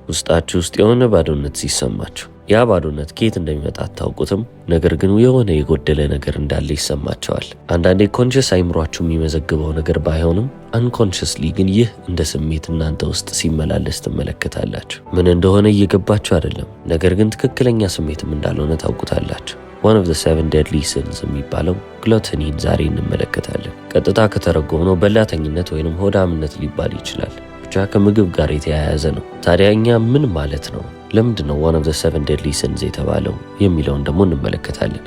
ውስጣችሁ ውስጥ የሆነ ባዶነት ሲሰማችሁ ያ ባዶነት ከየት እንደሚመጣ አታውቁትም፣ ነገር ግን የሆነ የጎደለ ነገር እንዳለ ይሰማቸዋል። አንዳንዴ ኮንሽስ አይምሯችሁ የሚመዘግበው ነገር ባይሆንም አንኮንሽስሊ ግን ይህ እንደ ስሜት እናንተ ውስጥ ሲመላለስ ትመለከታላችሁ። ምን እንደሆነ እየገባችሁ አይደለም፣ ነገር ግን ትክክለኛ ስሜትም እንዳልሆነ ታውቁታላችሁ። one of the 7 deadly sins የሚባለው ግሉተኒን ዛሬ እንመለከታለን። ቀጥታ ከተረጎምነው በላተኝነት ወይንም ሆዳምነት ሊባል ይችላል። ብቻ ከምግብ ጋር የተያያዘ ነው። ታዲያ እኛ ምን ማለት ነው? ለምንድን ነው one of the 7 deadly sins የተባለው የሚለውን ደግሞ እንመለከታለን።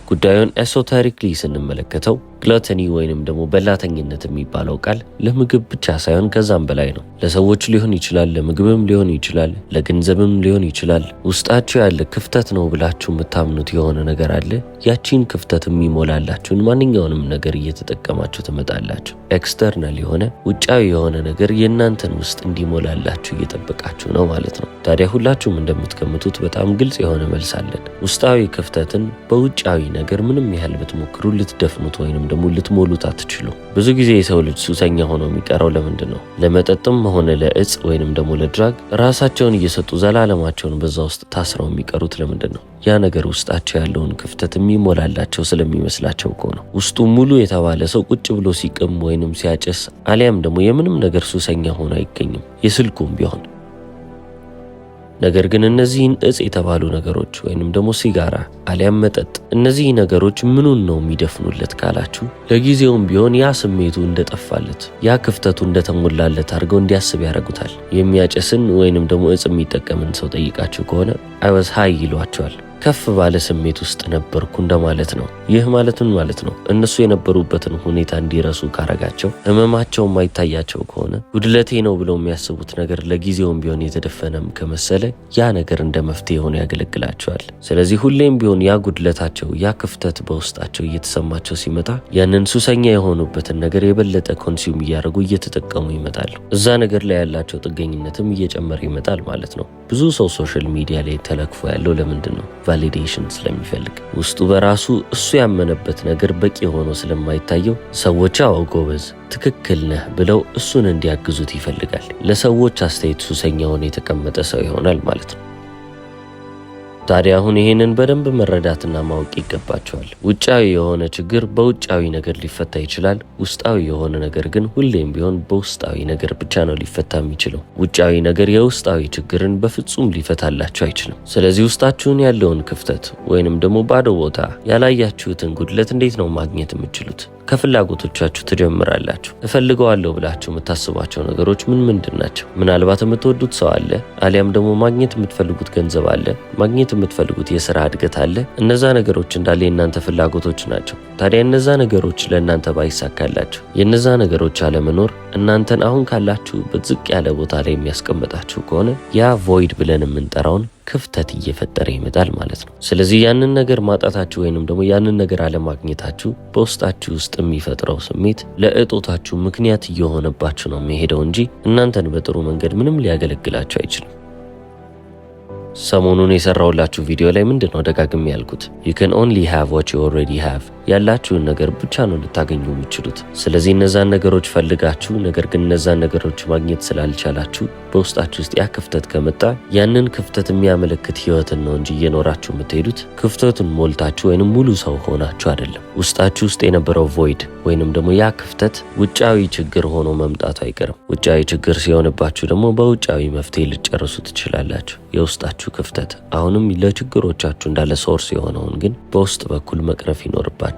ጉዳዩን ኤሶተሪክሊ ስንመለከተው ግሉተኒ ወይንም ደግሞ በላተኝነት የሚባለው ቃል ለምግብ ብቻ ሳይሆን ከዛም በላይ ነው። ለሰዎች ሊሆን ይችላል፣ ለምግብም ሊሆን ይችላል፣ ለገንዘብም ሊሆን ይችላል። ውስጣችሁ ያለ ክፍተት ነው ብላችሁ የምታምኑት የሆነ ነገር አለ። ያቺን ክፍተት የሚሞላላችሁን ማንኛውንም ነገር እየተጠቀማችሁ ትመጣላችሁ። ኤክስተርናል የሆነ ውጫዊ የሆነ ነገር የእናንተን ውስጥ እንዲሞላላችሁ እየጠበቃችሁ ነው ማለት ነው። ታዲያ ሁላችሁም እንደምትገምቱት በጣም ግልጽ የሆነ መልስ አለን። ውስጣዊ ክፍተትን በውጫዊ ነገር ምንም ያህል ብትሞክሩ ልትደፍኑት ወይንም ደግሞ ልትሞሉት አትችሉ። ብዙ ጊዜ የሰው ልጅ ሱሰኛ ሆኖ የሚቀረው ለምንድን ነው? ለመጠጥም ሆነ ለእጽ ወይንም ደግሞ ለድራግ ራሳቸውን እየሰጡ ዘላለማቸውን በዛ ውስጥ ታስረው የሚቀሩት ለምንድን ነው? ያ ነገር ውስጣቸው ያለውን ክፍተት የሚሞላላቸው ስለሚመስላቸው እኮ ነው። ውስጡ ሙሉ የተባለ ሰው ቁጭ ብሎ ሲቅም ወይንም ሲያጨስ አሊያም ደግሞ የምንም ነገር ሱሰኛ ሆኖ አይገኝም፣ የስልኩም ቢሆን። ነገር ግን እነዚህን እጽ የተባሉ ነገሮች ወይንም ደግሞ ሲጋራ አሊያም መጠጥ፣ እነዚህ ነገሮች ምኑን ነው የሚደፍኑለት ካላችሁ፣ ለጊዜውም ቢሆን ያ ስሜቱ እንደጠፋለት ያ ክፍተቱ እንደተሞላለት አድርገው እንዲያስብ ያደርጉታል። የሚያጨስን ወይንም ደግሞ እጽ የሚጠቀምን ሰው ጠይቃችሁ ከሆነ I was high ይሏቸዋል። ከፍ ባለ ስሜት ውስጥ ነበርኩ እንደማለት ነው። ይህ ማለት ምን ማለት ነው? እነሱ የነበሩበትን ሁኔታ እንዲረሱ ካረጋቸው፣ ህመማቸው የማይታያቸው ከሆነ፣ ጉድለቴ ነው ብለው የሚያስቡት ነገር ለጊዜውም ቢሆን የተደፈነም ከመሰለ ያ ነገር እንደ መፍትሄ ሆኖ ያገለግላቸዋል። ስለዚህ ሁሌም ቢሆን ያ ጉድለታቸው ያ ክፍተት በውስጣቸው እየተሰማቸው ሲመጣ ያንን ሱሰኛ የሆኑበትን ነገር የበለጠ ኮንሱም እያደረጉ እየተጠቀሙ ይመጣሉ። እዛ ነገር ላይ ያላቸው ጥገኝነትም እየጨመረ ይመጣል ማለት ነው። ብዙ ሰው ሶሻል ሚዲያ ላይ ተለክፎ ያለው ለምንድን ነው? ቫሊዴሽን ስለሚፈልግ። ውስጡ በራሱ እሱ ያመነበት ነገር በቂ ሆኖ ስለማይታየው ሰዎች አዎ ጎበዝ፣ ትክክል ነህ ብለው እሱን እንዲያግዙት ይፈልጋል። ለሰዎች አስተያየት ሱሰኛ ሆኖ የተቀመጠ ሰው ይሆናል ማለት ነው። ታዲያ አሁን ይሄንን በደንብ መረዳትና ማወቅ ይገባቸዋል። ውጫዊ የሆነ ችግር በውጫዊ ነገር ሊፈታ ይችላል። ውስጣዊ የሆነ ነገር ግን ሁሌም ቢሆን በውስጣዊ ነገር ብቻ ነው ሊፈታ የሚችለው። ውጫዊ ነገር የውስጣዊ ችግርን በፍጹም ሊፈታላችሁ አይችልም። ስለዚህ ውስጣችሁን ያለውን ክፍተት ወይንም ደግሞ ባዶ ቦታ፣ ያላያችሁትን ጉድለት እንዴት ነው ማግኘት የምትችሉት? ከፍላጎቶቻችሁ ትጀምራላችሁ። እፈልገዋለሁ ብላችሁ የምታስቧቸው ነገሮች ምንድን ናቸው? ምናልባት የምትወዱት ሰው አለ፣ አሊያም ደግሞ ማግኘት የምትፈልጉት ገንዘብ አለ፣ ማግኘት የምትፈልጉት የሥራ እድገት አለ። እነዛ ነገሮች እንዳለ የእናንተ ፍላጎቶች ናቸው። ታዲያ እነዛ ነገሮች ለእናንተ ባይሳካላችሁ፣ የእነዛ ነገሮች አለመኖር እናንተን አሁን ካላችሁበት ዝቅ ያለ ቦታ ላይ የሚያስቀምጣችሁ ከሆነ ያ ቮይድ ብለን የምንጠራውን ክፍተት እየፈጠረ ይመጣል ማለት ነው። ስለዚህ ያንን ነገር ማጣታችሁ ወይንም ደግሞ ያንን ነገር አለማግኘታችሁ በውስጣችሁ ውስጥ የሚፈጥረው ስሜት ለእጦታችሁ ምክንያት እየሆነባችሁ ነው የሚሄደው እንጂ እናንተን በጥሩ መንገድ ምንም ሊያገለግላችሁ አይችልም። ሰሞኑን የሰራውላችሁ ቪዲዮ ላይ ምንድነው ደጋግሜ ያልኩት? you can only have what you already have። ያላችሁን ነገር ብቻ ነው ልታገኙ የምትችሉት። ስለዚህ እነዛን ነገሮች ፈልጋችሁ ነገር ግን እነዛን ነገሮች ማግኘት ስላልቻላችሁ በውስጣችሁ ውስጥ ያ ክፍተት ከመጣ ያንን ክፍተት የሚያመለክት ህይወትን ነው እንጂ እየኖራችሁ የምትሄዱት ክፍተቱን ሞልታችሁ ወይንም ሙሉ ሰው ሆናችሁ አይደለም። ውስጣችሁ ውስጥ የነበረው ቮይድ ወይንም ደግሞ ያ ክፍተት ውጫዊ ችግር ሆኖ መምጣቱ አይቀርም። ውጫዊ ችግር ሲሆንባችሁ ደግሞ በውጫዊ መፍትሄ ልጨርሱ ትችላላችሁ። የውስጣችሁ ክፍተት አሁንም ለችግሮቻችሁ እንዳለ ሶርስ የሆነውን ግን በውስጥ በኩል መቅረፍ ይኖርባችኋል።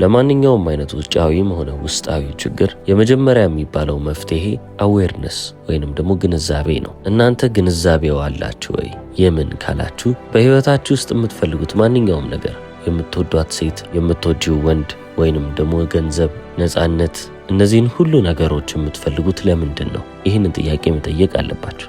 ለማንኛውም አይነት ውጫዊም ሆነ ውስጣዊ ችግር የመጀመሪያ የሚባለው መፍትሄ አዌርነስ ወይንም ደግሞ ግንዛቤ ነው። እናንተ ግንዛቤው አላችሁ ወይ? የምን ካላችሁ በህይወታችሁ ውስጥ የምትፈልጉት ማንኛውም ነገር፣ የምትወዷት ሴት፣ የምትወጂው ወንድ ወይንም ደግሞ ገንዘብ፣ ነፃነት፣ እነዚህን ሁሉ ነገሮች የምትፈልጉት ለምንድን ነው? ይህንን ጥያቄ መጠየቅ አለባችሁ።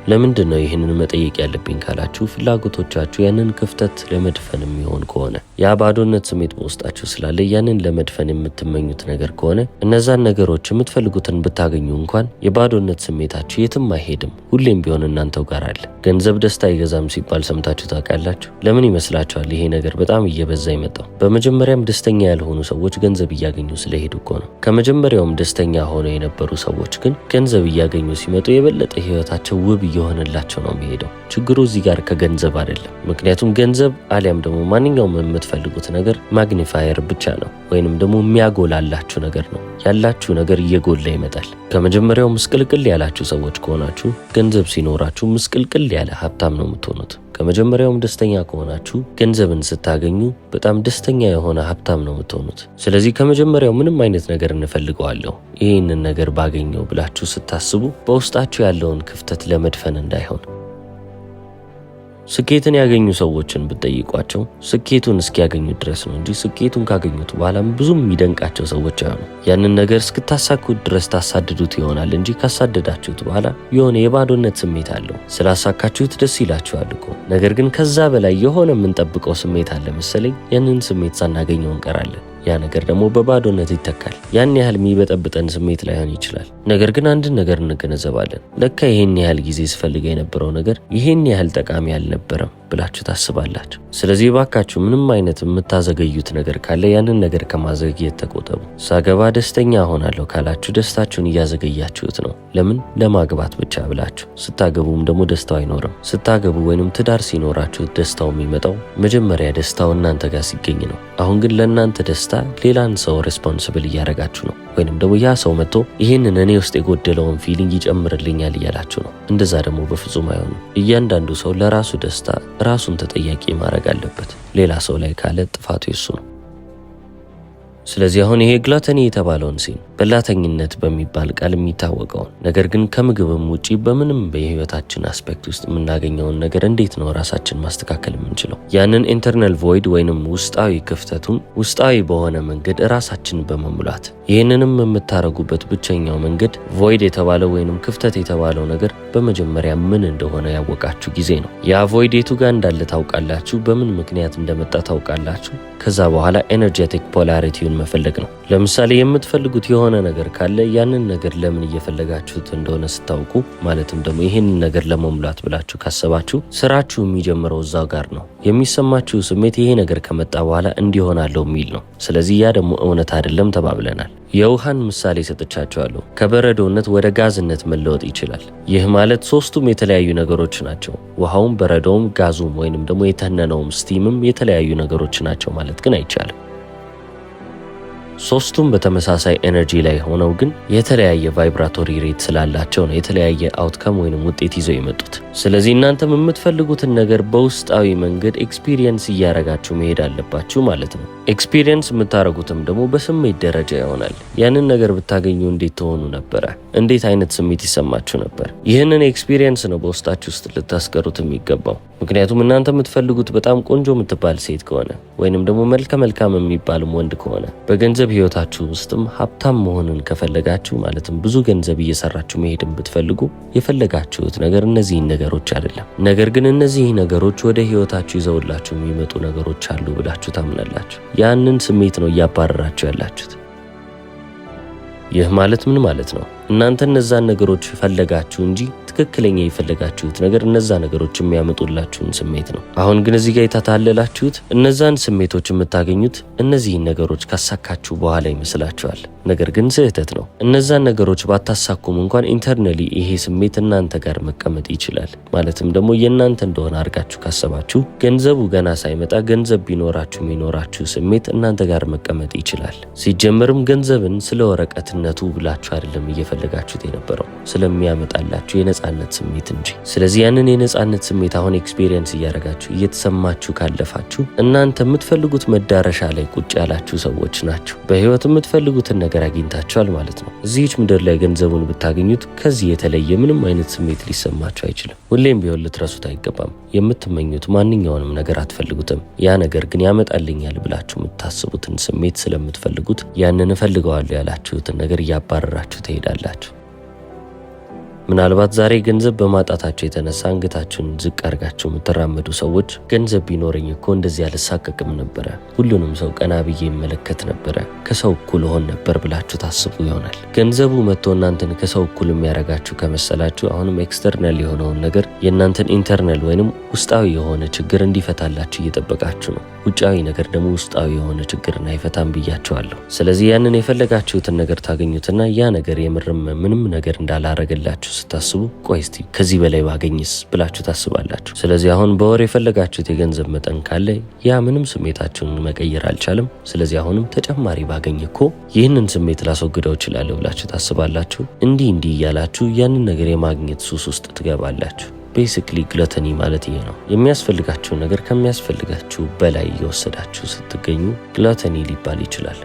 ለምንድን ነው ይህንን መጠየቅ ያለብኝ ካላችሁ ፍላጎቶቻችሁ ያንን ክፍተት ለመድፈን የሚሆን ከሆነ ያ ባዶነት ስሜት በውስጣችሁ ስላለ ያንን ለመድፈን የምትመኙት ነገር ከሆነ እነዛን ነገሮች የምትፈልጉትን ብታገኙ እንኳን የባዶነት ስሜታችሁ የትም አይሄድም። ሁሌም ቢሆን እናንተው ጋር አለ። ገንዘብ ደስታ አይገዛም ሲባል ሰምታችሁ ታውቃላችሁ? ለምን ይመስላችኋል ይሄ ነገር በጣም እየበዛ ይመጣው? በመጀመሪያም ደስተኛ ያልሆኑ ሰዎች ገንዘብ እያገኙ ስለሄዱ እኮ ነው። ከመጀመሪያውም ደስተኛ ሆነው የነበሩ ሰዎች ግን ገንዘብ እያገኙ ሲመጡ የበለጠ ህይወታቸው ውብ እየሆነላቸው ነው የሚሄደው። ችግሩ እዚህ ጋር ከገንዘብ አይደለም። ምክንያቱም ገንዘብ አሊያም ደግሞ ማንኛውም የምትፈልጉት ነገር ማግኒፋየር ብቻ ነው፣ ወይንም ደግሞ የሚያጎላላችሁ ነገር ነው። ያላችሁ ነገር እየጎላ ይመጣል። ከመጀመሪያው ምስቅልቅል ያላችሁ ሰዎች ከሆናችሁ ገንዘብ ሲኖራችሁ ምስቅልቅል ያለ ሀብታም ነው የምትሆኑት። ከመጀመሪያውም ደስተኛ ከሆናችሁ ገንዘብን ስታገኙ በጣም ደስተኛ የሆነ ሀብታም ነው የምትሆኑት። ስለዚህ ከመጀመሪያው ምንም አይነት ነገር እንፈልገዋለሁ ይህንን ነገር ባገኘው ብላችሁ ስታስቡ በውስጣችሁ ያለውን ክፍተት ለመድፈን እንዳይሆን። ስኬትን ያገኙ ሰዎችን ብትጠይቋቸው ስኬቱን እስኪያገኙት ድረስ ነው እንጂ ስኬቱን ካገኙት በኋላም ብዙም የሚደንቃቸው ሰዎች አሉ። ያንን ነገር እስክታሳኩት ድረስ ታሳድዱት ይሆናል እንጂ ካሳደዳችሁት በኋላ የሆነ የባዶነት ስሜት አለው። ስላሳካችሁት ደስ ይላችኋል እኮ፣ ነገር ግን ከዛ በላይ የሆነ የምንጠብቀው ስሜት አለ መሰለኝ። ያንን ስሜት ሳናገኘው እንቀራለን። ያ ነገር ደግሞ በባዶነት ይተካል። ያን ያህል የሚበጠብጠን ስሜት ላይሆን ይችላል። ነገር ግን አንድን ነገር እንገነዘባለን። ለካ ይሄን ያህል ጊዜ ስፈልገው የነበረው ነገር ይሄን ያህል ጠቃሚ አልነበረም ብላችሁ ታስባላችሁ። ስለዚህ ባካችሁ ምንም አይነት የምታዘገዩት ነገር ካለ ያንን ነገር ከማዘግየት ተቆጠቡ። ሳገባ ደስተኛ ሆናለሁ ካላችሁ ደስታችሁን እያዘገያችሁት ነው። ለምን? ለማግባት ብቻ ብላችሁ። ስታገቡም ደግሞ ደስታው አይኖርም። ስታገቡ ወይንም ትዳር ሲኖራችሁ ደስታው የሚመጣው መጀመሪያ ደስታው እናንተ ጋር ሲገኝ ነው። አሁን ግን ለእናንተ ደስታ ሌላን ሰው ሬስፖንሲብል እያደረጋችሁ ነው። ወይንም ደግሞ ያ ሰው መጥቶ ይህንን እኔ ውስጥ የጎደለውን ፊሊንግ ይጨምርልኛል እያላችሁ ነው። እንደዛ ደግሞ በፍጹም አይሆንም። እያንዳንዱ ሰው ለራሱ ደስታ ራሱን ተጠያቂ ማድረግ አለበት። ሌላ ሰው ላይ ካለ ጥፋቱ የሱ ነው። ስለዚህ አሁን ይሄ ግላተኒ የተባለውን ሲን በላተኝነት በሚባል ቃል የሚታወቀውን ነገር ግን ከምግብም ውጪ በምንም በህይወታችን አስፔክት ውስጥ የምናገኘውን ነገር እንዴት ነው ራሳችን ማስተካከል የምንችለው? ያንን ኢንተርናል ቮይድ ወይንም ውስጣዊ ክፍተቱን ውስጣዊ በሆነ መንገድ ራሳችን በመሙላት ይህንንም የምታረጉበት ብቸኛው መንገድ ቮይድ የተባለው ወይንም ክፍተት የተባለው ነገር በመጀመሪያ ምን እንደሆነ ያወቃችሁ ጊዜ ነው። ያ ቮይድ የቱ ጋር እንዳለ ታውቃላችሁ፣ በምን ምክንያት እንደመጣ ታውቃላችሁ። ከዛ በኋላ ኤነርጄቲክ ፖላሪቲውን መፈለግ ነው። ለምሳሌ የምትፈልጉት የሆነ ነገር ካለ ያንን ነገር ለምን እየፈለጋችሁት እንደሆነ ስታውቁ፣ ማለትም ደግሞ ይህንን ነገር ለመሙላት ብላችሁ ካሰባችሁ ስራችሁ የሚጀምረው እዛው ጋር ነው። የሚሰማችሁ ስሜት ይሄ ነገር ከመጣ በኋላ እንዲሆናለው የሚል ነው። ስለዚህ ያ ደግሞ እውነት አይደለም ተባብለናል። የውሃን ምሳሌ ሰጥቻቸዋለሁ። ከበረዶነት ወደ ጋዝነት መለወጥ ይችላል። ይህ ማለት ሶስቱም የተለያዩ ነገሮች ናቸው። ውሃውም፣ በረዶውም፣ ጋዙም ወይንም ደግሞ የተነነውም ስቲምም የተለያዩ ነገሮች ናቸው ማለት ግን አይቻልም። ሶስቱም በተመሳሳይ ኤነርጂ ላይ ሆነው ግን የተለያየ ቫይብራቶሪ ሬት ስላላቸው ነው የተለያየ አውትካም ወይንም ውጤት ይዘው የመጡት። ስለዚህ እናንተም የምትፈልጉትን ነገር በውስጣዊ መንገድ ኤክስፒሪየንስ እያረጋችሁ መሄድ አለባችሁ ማለት ነው። ኤክስፒሪየንስ የምታረጉትም ደግሞ በስሜት ደረጃ ይሆናል። ያንን ነገር ብታገኙ እንዴት ትሆኑ ነበረ? እንዴት አይነት ስሜት ይሰማችሁ ነበር? ይህንን ኤክስፒሪየንስ ነው በውስጣችሁ ውስጥ ልታስቀሩት የሚገባው። ምክንያቱም እናንተ የምትፈልጉት በጣም ቆንጆ የምትባል ሴት ከሆነ ወይንም ደግሞ መልከ መልካም የሚባልም ወንድ ከሆነ በገንዘብ ህይወታችሁ ውስጥም ሀብታም መሆንን ከፈለጋችሁ ማለትም ብዙ ገንዘብ እየሰራችሁ መሄድን ብትፈልጉ የፈለጋችሁት ነገር እነዚህን ነገሮች አይደለም። ነገር ግን እነዚህ ነገሮች ወደ ህይወታችሁ ይዘውላችሁ የሚመጡ ነገሮች አሉ ብላችሁ ታምናላችሁ። ያንን ስሜት ነው እያባረራችሁ ያላችሁት። ይህ ማለት ምን ማለት ነው? እናንተ እነዛን ነገሮች ፈለጋችሁ እንጂ ትክክለኛ የፈለጋችሁት ነገር እነዛ ነገሮች የሚያመጡላችሁን ስሜት ነው። አሁን ግን እዚህ ጋር የታታለላችሁት እነዛን ስሜቶች የምታገኙት እነዚህን ነገሮች ካሳካችሁ በኋላ ይመስላችኋል። ነገር ግን ስህተት ነው። እነዛን ነገሮች ባታሳኩም እንኳን ኢንተርናሊ ይሄ ስሜት እናንተ ጋር መቀመጥ ይችላል። ማለትም ደግሞ የእናንተ እንደሆነ አድርጋችሁ ካሰባችሁ ገንዘቡ ገና ሳይመጣ ገንዘብ ቢኖራችሁ የሚኖራችሁ ስሜት እናንተ ጋር መቀመጥ ይችላል። ሲጀመርም ገንዘብን ስለ ወረቀትነቱ ብላችሁ አይደለም እየፈለጋችሁት የነበረው ስለሚያመጣላችሁ የነጻነት ስሜት እንጂ። ስለዚህ ያንን የነጻነት ስሜት አሁን ኤክስፒሪየንስ እያደረጋችሁ እየተሰማችሁ ካለፋችሁ እናንተ የምትፈልጉት መዳረሻ ላይ ቁጭ ያላችሁ ሰዎች ናቸው። በህይወት የምትፈልጉትን ነገር አግኝታችኋል ማለት ነው። እዚህች ምድር ላይ ገንዘቡን ብታገኙት ከዚህ የተለየ ምንም አይነት ስሜት ሊሰማችሁ አይችልም። ሁሌም ቢሆን ልትረሱት አይገባም። የምትመኙት ማንኛውንም ነገር አትፈልጉትም። ያ ነገር ግን ያመጣልኛል ብላችሁ የምታስቡትን ስሜት ስለምትፈልጉት ያንን እፈልገዋለሁ ያላችሁትን ነገር እያባረራችሁ ትሄዳላችሁ። ምናልባት ዛሬ ገንዘብ በማጣታችሁ የተነሳ አንገታችሁን ዝቅ አድርጋችሁ የምትራመዱ ሰዎች ገንዘብ ቢኖረኝ እኮ እንደዚህ አልሳቀቅም ነበረ፣ ሁሉንም ሰው ቀና ብዬ ይመለከት ነበረ፣ ከሰው እኩል ሆን ነበር ብላችሁ ታስቡ ይሆናል። ገንዘቡ መጥቶ እናንተን ከሰው እኩል የሚያደርጋችሁ ከመሰላችሁ አሁንም ኤክስተርናል የሆነውን ነገር የእናንተን ኢንተርናል ወይንም ውስጣዊ የሆነ ችግር እንዲፈታላችሁ እየጠበቃችሁ ነው። ውጫዊ ነገር ደግሞ ውስጣዊ የሆነ ችግርን አይፈታም ብያችኋለሁ። ስለዚህ ያንን የፈለጋችሁትን ነገር ታገኙትና ያ ነገር የምርም ምንም ነገር እንዳላረገላችሁ ስታስቡ ቆይ እስቲ ከዚህ በላይ ባገኝስ ብላችሁ ታስባላችሁ። ስለዚህ አሁን በወር የፈለጋችሁት የገንዘብ መጠን ካለ ያ ምንም ስሜታችሁን መቀየር አልቻለም። ስለዚህ አሁንም ተጨማሪ ባገኝ እኮ ይህንን ስሜት ላስወግደው እችላለሁ ብላችሁ ታስባላችሁ። እንዲህ እያላችሁ ያንን ነገር የማግኘት ሱስ ውስጥ ትገባላችሁ። ቤሲክሊ ግሉተኒ ማለት ይሄ ነው። የሚያስፈልጋችሁ ነገር ከሚያስፈልጋችሁ በላይ እየወሰዳችሁ ስትገኙ ግሉተኒ ሊባል ይችላል።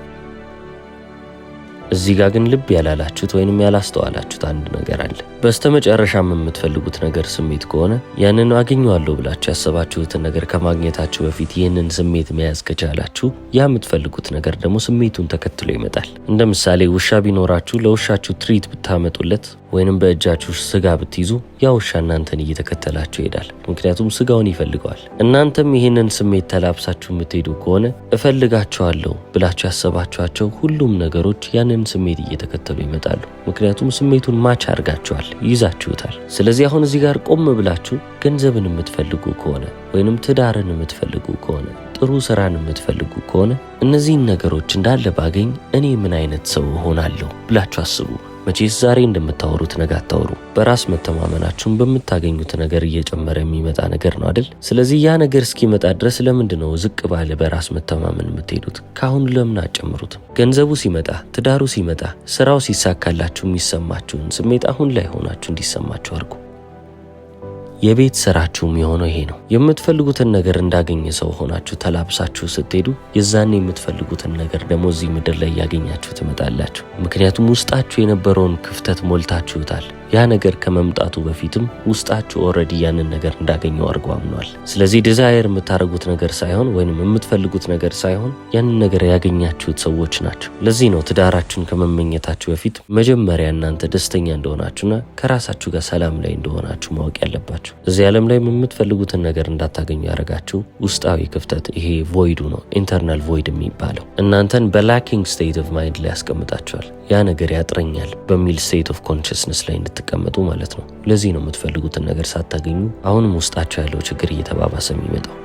እዚህ ጋር ግን ልብ ያላላችሁት ወይንም ያላስተዋላችሁት አንድ ነገር አለ። በስተመጨረሻም የምትፈልጉት ነገር ስሜት ከሆነ ያንን አገኘዋለሁ ብላችሁ ያሰባችሁትን ነገር ከማግኘታችሁ በፊት ይህንን ስሜት መያዝ ከቻላችሁ ያ የምትፈልጉት ነገር ደግሞ ስሜቱን ተከትሎ ይመጣል። እንደ ምሳሌ ውሻ ቢኖራችሁ ለውሻችሁ ትሪት ብታመጡለት ወይንም በእጃችሁ ስጋ ብትይዙ ያ ውሻ እናንተን እየተከተላችሁ ይሄዳል። ምክንያቱም ስጋውን ይፈልገዋል። እናንተም ይህንን ስሜት ተላብሳችሁ የምትሄዱ ከሆነ እፈልጋቸዋለሁ ብላችሁ ያሰባችኋቸው ሁሉም ነገሮች ያንን ስሜት እየተከተሉ ይመጣሉ። ምክንያቱም ስሜቱን ማች አድርጋችኋል፣ ይዛችሁታል። ስለዚህ አሁን እዚህ ጋር ቆም ብላችሁ ገንዘብን የምትፈልጉ ከሆነ ወይንም ትዳርን የምትፈልጉ ከሆነ ጥሩ ስራን የምትፈልጉ ከሆነ እነዚህን ነገሮች እንዳለ ባገኝ እኔ ምን አይነት ሰው እሆናለሁ ብላችሁ አስቡ። መቼስ ዛሬ እንደምታወሩት ነገ አታወሩ። በራስ መተማመናችሁን በምታገኙት ነገር እየጨመረ የሚመጣ ነገር ነው አይደል? ስለዚህ ያ ነገር እስኪመጣ ድረስ ለምንድነው ዝቅ ባለ በራስ መተማመን የምትሄዱት? ካሁን ለምን አጨምሩትም? ገንዘቡ ሲመጣ፣ ትዳሩ ሲመጣ፣ ስራው ሲሳካላችሁ የሚሰማችሁን ስሜት አሁን ላይ ሆናችሁ እንዲሰማችሁ አድርጉ። የቤት ስራችሁም የሆነው ይሄ ነው። የምትፈልጉትን ነገር እንዳገኘ ሰው ሆናችሁ ተላብሳችሁ ስትሄዱ የዛኔ የምትፈልጉትን ነገር ደግሞ እዚህ ምድር ላይ ያገኛችሁ ትመጣላችሁ። ምክንያቱም ውስጣችሁ የነበረውን ክፍተት ሞልታችሁታል። ያ ነገር ከመምጣቱ በፊትም ውስጣችሁ ኦልሬዲ ያንን ነገር እንዳገኘው አድርጎ አምኗል። ስለዚህ ዲዛየር የምታደርጉት ነገር ሳይሆን ወይንም የምትፈልጉት ነገር ሳይሆን ያንን ነገር ያገኛችሁት ሰዎች ናቸው። ለዚህ ነው ትዳራችሁን ከመመኘታችሁ በፊት መጀመሪያ እናንተ ደስተኛ እንደሆናችሁና ከራሳችሁ ጋር ሰላም ላይ እንደሆናችሁ ማወቅ ያለባችሁ። እዚህ ዓለም ላይ የምትፈልጉትን ነገር እንዳታገኙ ያደረጋችሁ ውስጣዊ ክፍተት፣ ይሄ ቮይዱ ነው፣ ኢንተርናል ቮይድ የሚባለው እናንተን በላኪንግ ስቴት ኦፍ ማይንድ ላይ ያስቀምጣችኋል። ያ ነገር ያጥረኛል በሚል ስቴት ኦፍ ኮንሽስነስ ላይ እንድትቀመጡ ማለት ነው። ለዚህ ነው የምትፈልጉትን ነገር ሳታገኙ አሁንም ውስጣችሁ ያለው ችግር እየተባባሰ የሚመጣው።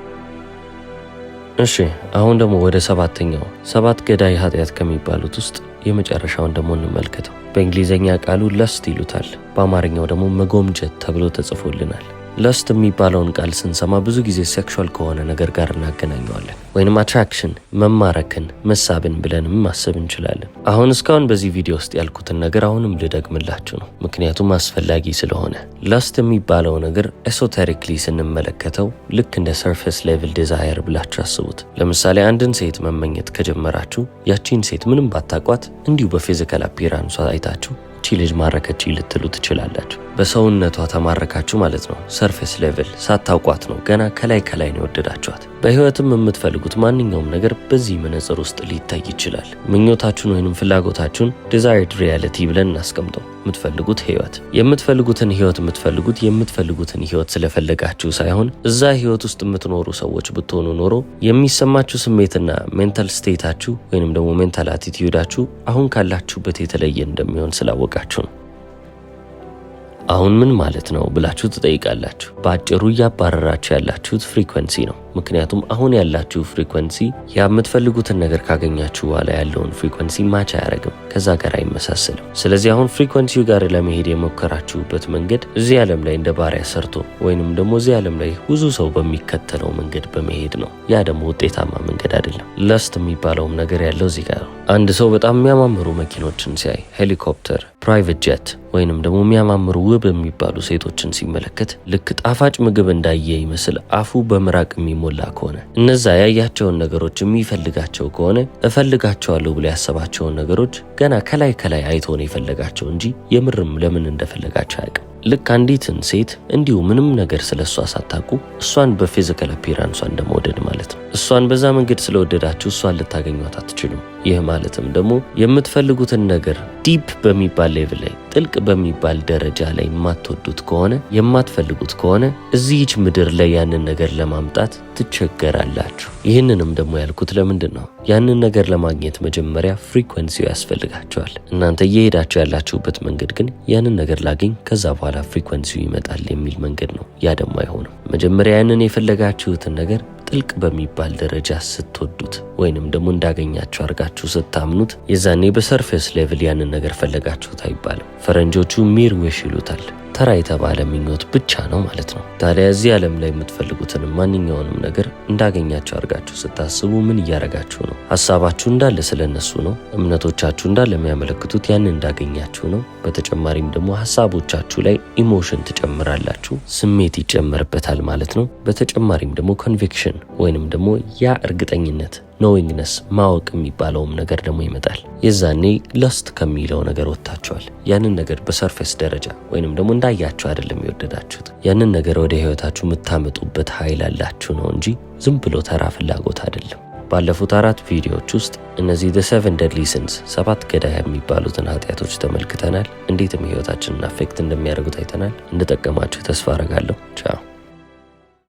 እሺ አሁን ደግሞ ወደ ሰባት ገዳይ ኃጢአት ከሚባሉት ውስጥ የመጨረሻውን ደግሞ እንመልከተው። በእንግሊዘኛ ቃሉ ለስት ይሉታል፣ በአማርኛው ደግሞ መጎምጀት ተብሎ ተጽፎልናል። ለስት የሚባለውን ቃል ስንሰማ ብዙ ጊዜ ሴክሹዋል ከሆነ ነገር ጋር እናገናኘዋለን፣ ወይንም አትራክሽን፣ መማረክን፣ መሳብን ብለንም ማሰብ እንችላለን። አሁን እስካሁን በዚህ ቪዲዮ ውስጥ ያልኩትን ነገር አሁንም ልደግምላችሁ ነው፣ ምክንያቱም አስፈላጊ ስለሆነ። ለስት የሚባለው ነገር ኤሶቴሪክሊ ስንመለከተው ልክ እንደ ሰርፌስ ሌቭል ዲዛየር ብላችሁ አስቡት። ለምሳሌ አንድን ሴት መመኘት ከጀመራችሁ ያቺን ሴት ምንም ባታቋት እንዲሁ በፊዚካል አፒራንሷ አይታችሁ እቺ ልጅ ማረከች ልትሉ ትችላላችሁ። በሰውነቷ ተማረካችሁ ማለት ነው። ሰርፌስ ሌቭል ሳታውቋት ነው፣ ገና ከላይ ነው የወደዳችኋት። በህይወትም የምትፈልጉት ማንኛውም ነገር በዚህ መነጽር ውስጥ ሊታይ ይችላል። ምኞታችሁን ወይንም ፍላጎታችሁን ዲዛይርድ ሪያሊቲ ብለን እናስቀምጠው። የምትፈልጉት ህይወት የምትፈልጉትን ህይወት ስለፈለጋችሁ ሳይሆን እዛ ህይወት ውስጥ የምትኖሩ ሰዎች ብትሆኑ ኖሮ የሚሰማችሁ ስሜትና ሜንታል ስቴታችሁ ወይንም ደግሞ ሜንታል አቲቲዩዳችሁ አሁን ካላችሁበት የተለየ እንደሚሆን ስላወቃችሁ ነው። አሁን ምን ማለት ነው ብላችሁ ትጠይቃላችሁ። በአጭሩ እያባረራችሁ ያላችሁት ፍሪኩዌንሲ ነው። ምክንያቱም አሁን ያላችሁ ፍሪኩዌንሲ የምትፈልጉትን ነገር ካገኛችሁ በኋላ ያለውን ፍሪኩዌንሲ ማች አያደርግም፣ ከዛ ጋር አይመሳሰልም። ስለዚህ አሁን ፍሪኩዌንሲው ጋር ለመሄድ የሞከራችሁበት መንገድ እዚህ ዓለም ላይ እንደ ባሪያ ሰርቶ ወይንም ደግሞ እዚህ ዓለም ላይ ብዙ ሰው በሚከተለው መንገድ በመሄድ ነው። ያ ደግሞ ውጤታማ መንገድ አይደለም። ለስት የሚባለውም ነገር ያለው እዚህ ጋር ነው። አንድ ሰው በጣም የሚያማምሩ መኪኖችን ሲያይ፣ ሄሊኮፕተር፣ ፕራይቬት ጀት ወይንም ደግሞ የሚያማምሩ ውብ የሚባሉ ሴቶችን ሲመለከት ልክ ጣፋጭ ምግብ እንዳየ ይመስል አፉ በምራቅ የሚሞላ ከሆነ እነዛ ያያቸውን ነገሮች የሚፈልጋቸው ከሆነ እፈልጋቸዋለሁ ብሎ ያሰባቸውን ነገሮች ገና ከላይ አይቶ ነው የፈለጋቸው እንጂ የምርም ለምን እንደፈለጋቸው አያውቅም። ልክ አንዲትን ሴት እንዲሁ ምንም ነገር ስለሷ ሳታውቁ እሷን በፊዚካል አፒራንሷ እንደመውደድ ማለት ነው። እሷን በዛ መንገድ ስለወደዳችሁ እሷን ልታገኟት አትችሉም። ይህ ማለትም ደግሞ የምትፈልጉትን ነገር ዲፕ በሚባል ሌቭል ላይ ጥልቅ በሚባል ደረጃ ላይ የማትወዱት ከሆነ የማትፈልጉት ከሆነ እዚህች ምድር ላይ ያንን ነገር ለማምጣት ትቸገራላችሁ። ይህንንም ደግሞ ያልኩት ለምንድን ነው? ያንን ነገር ለማግኘት መጀመሪያ ፍሪኩዌንሲው ያስፈልጋቸዋል። እናንተ እየሄዳችሁ ያላችሁበት መንገድ ግን ያንን ነገር ላገኝ ከዛ በኋላ ፍሪኩዌንሲው ይመጣል የሚል መንገድ ነው። ያ ደግሞ አይሆንም። መጀመሪያ ያንን የፈለጋችሁትን ነገር ጥልቅ በሚባል ደረጃ ስትወዱት ወይንም ደግሞ እንዳገኛችሁ አድርጋችሁ ስታምኑት የዛኔ በሰርፌስ ሌቭል ያንን ነገር ፈለጋችሁት አይባልም። ፈረንጆቹ ሚር ዊሽ ይሉታል። ተራ የተባለ ምኞት ብቻ ነው ማለት ነው። ታዲያ እዚህ ዓለም ላይ የምትፈልጉትን ማንኛውንም ነገር እንዳገኛችሁ አድርጋችሁ ስታስቡ ምን እያደረጋችሁ ነው? ሐሳባችሁ እንዳለ ስለነሱ ነው። እምነቶቻችሁ እንዳለ የሚያመለክቱት ያን እንዳገኛችሁ ነው። በተጨማሪም ደግሞ ሐሳቦቻችሁ ላይ ኢሞሽን ትጨምራላችሁ፣ ስሜት ይጨመርበታል ማለት ነው። በተጨማሪም ደግሞ ኮንቪክሽን ወይንም ደግሞ ያ እርግጠኝነት ኖዊንግነስ ማወቅ የሚባለውም ነገር ደግሞ ይመጣል። የዛኔ ለስት ከሚለው ነገር ወጥታችኋል። ያንን ነገር በሰርፌስ ደረጃ ወይንም ደግሞ እንዳያችሁ አይደለም የወደዳችሁት። ያንን ነገር ወደ ህይወታችሁ የምታመጡበት ኃይል አላችሁ ነው እንጂ ዝም ብሎ ተራ ፍላጎት አይደለም። ባለፉት 4 ቪዲዮዎች ውስጥ እነዚህ the 7 deadly sins 7 ገዳይ የሚባሉትን ኃጢአቶች ተመልክተናል። እንዴትም ህይወታችንን አፌክት እንደሚያደርጉት አይተናል። እንደጠቀማችሁ ተስፋ አረጋለሁ። ቻው።